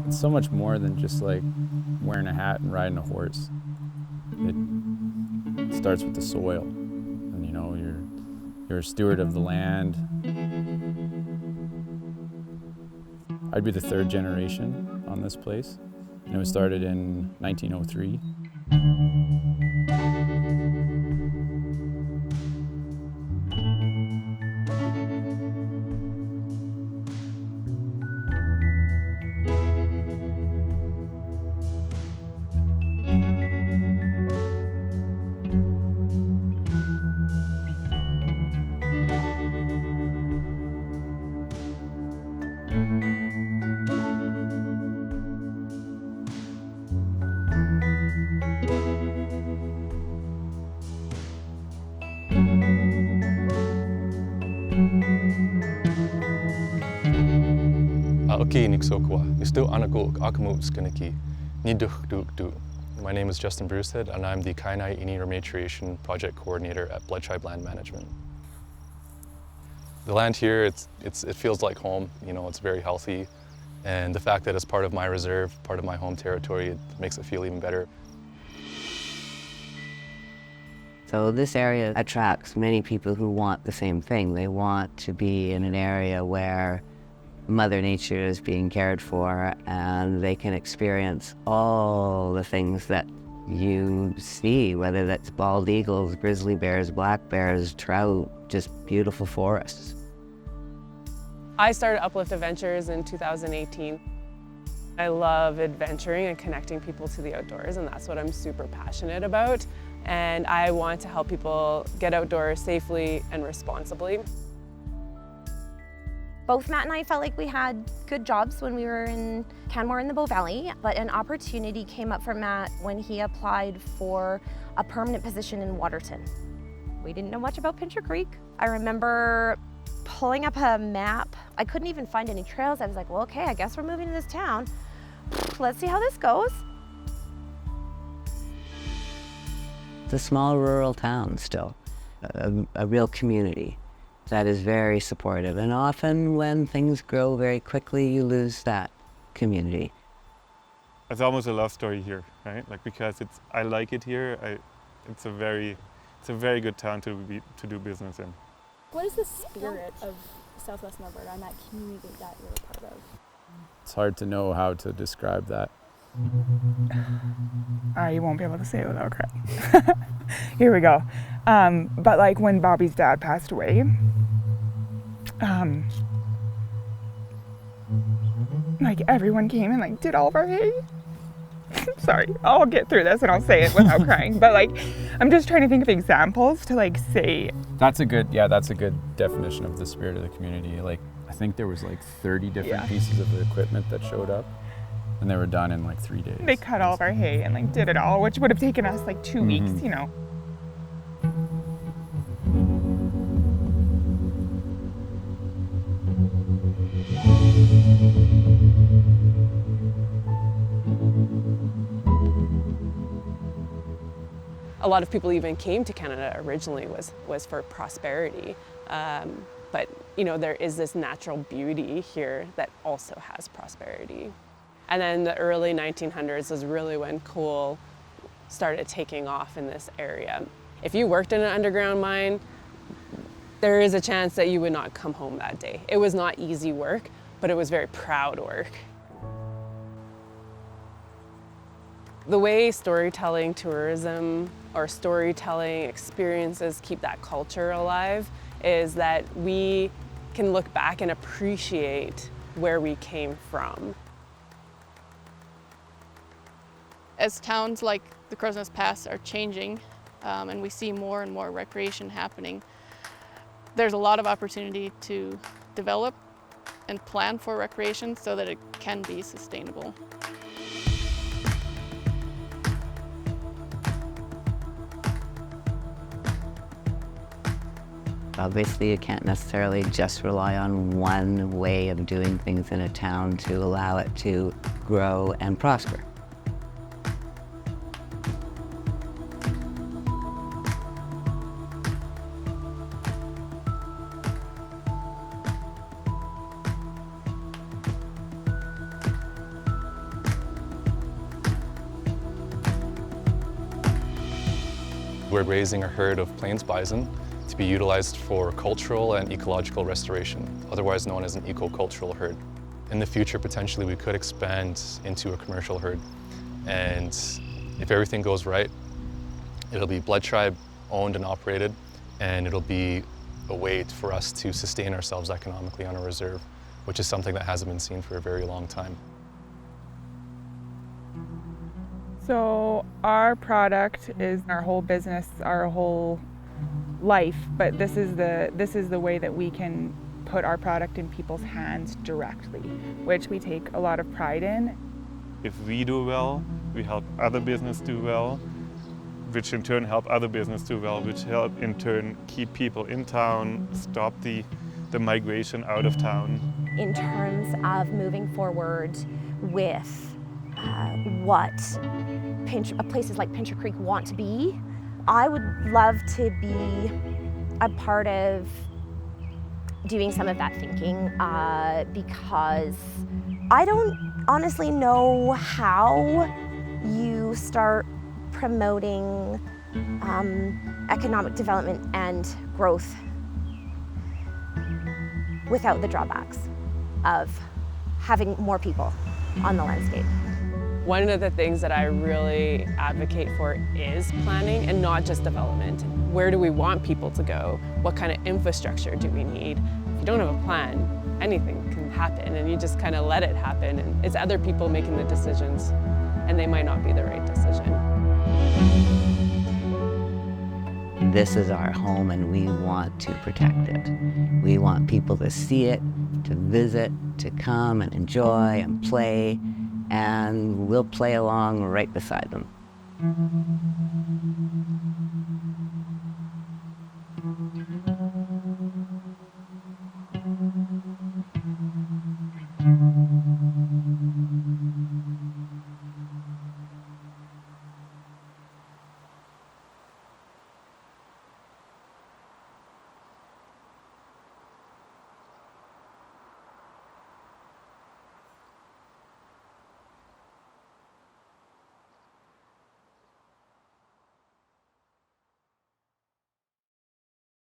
It's so much more than just like wearing a hat and riding a horse. It starts with the soil, and you know, you're a steward of the land. I'd be the third generation on this place, and it was started in 1903. My name is Justin Brucehead, and I'm the Kainai Ini Rematriation Project Coordinator at Blood Tribe Land Management. The land here, it feels like home. You know, it's very healthy, and the fact that it's part of my reserve, part of my home territory, it makes it feel even better. So this area attracts many people who want the same thing. They want to be in an area where Mother Nature is being cared for, and they can experience all the things that you see, whether that's bald eagles, grizzly bears, black bears, trout, just beautiful forests. I started Uplift Adventures in 2018. I love adventuring and connecting people to the outdoors, and that's what I'm super passionate about. And I want to help people get outdoors safely and responsibly. Both Matt and I felt like we had good jobs when we were in Canmore in the Bow Valley, but an opportunity came up for Matt when he applied for a permanent position in Waterton. We didn't know much about Pincher Creek. I remember pulling up a map. I couldn't even find any trails. I was like, well, okay, I guess we're moving to this town. Let's see how this goes. It's a small rural town still, a real community that is very supportive. And often when things grow very quickly, you lose that community. It's almost a love story here, right? Like, because I like it here. It's a very good town to do business in. What is the spirit of Southwestern Alberta and that community that you're a part of? It's hard to know how to describe that. You won't be able to say it without crying. Here we go. But like when Bobby's dad passed away, like everyone came and like did all of our hay. Sorry, I'll get through this and I'll say it without crying. But like, I'm just trying to think of examples to like say. That's a good definition of the spirit of the community. Like, I think there was like 30 different pieces of equipment that showed up, and they were done in like 3 days. They cut all of our hay and like did it all, which would have taken us like 2 weeks, you know. A lot of people even came to Canada originally was for prosperity. But you know, there is this natural beauty here that also has prosperity. And then the early 1900s is really when coal started taking off in this area. If you worked in an underground mine, there is a chance that you would not come home that day. It was not easy work, but it was very proud work. The way storytelling tourism or storytelling experiences keep that culture alive is that we can look back and appreciate where we came from. As towns like the Crowsnest Pass are changing and we see more and more recreation happening, there's a lot of opportunity to develop and plan for recreation so that it can be sustainable. Obviously, you can't necessarily just rely on one way of doing things in a town to allow it to grow and prosper. we're raising a herd of plains bison to be utilized for cultural and ecological restoration, otherwise known as an ecocultural herd. In the future, potentially, we could expand into a commercial herd. And if everything goes right, it'll be Blood Tribe owned and operated, and it'll be a way for us to sustain ourselves economically on a reserve, which is something that hasn't been seen for a very long time. So our product is our whole business, our whole life, but this is the way that we can put our product in people's hands directly, which we take a lot of pride in. If we do well, we help other business do well, which in turn help other business do well, which help in turn keep people in town, stop the migration out of town. In terms of moving forward with what places like Pincher Creek want to be, I would love to be a part of doing some of that thinking because I don't honestly know how you start promoting economic development and growth without the drawbacks of having more people on the landscape. One of the things that I really advocate for is planning and not just development. Where do we want people to go? What kind of infrastructure do we need? If you don't have a plan, anything can happen and you just kind of let it happen. And it's other people making the decisions and they might not be the right decision. This is our home and we want to protect it. We want people to see it, to visit, to come and enjoy and play, and we'll play along right beside them.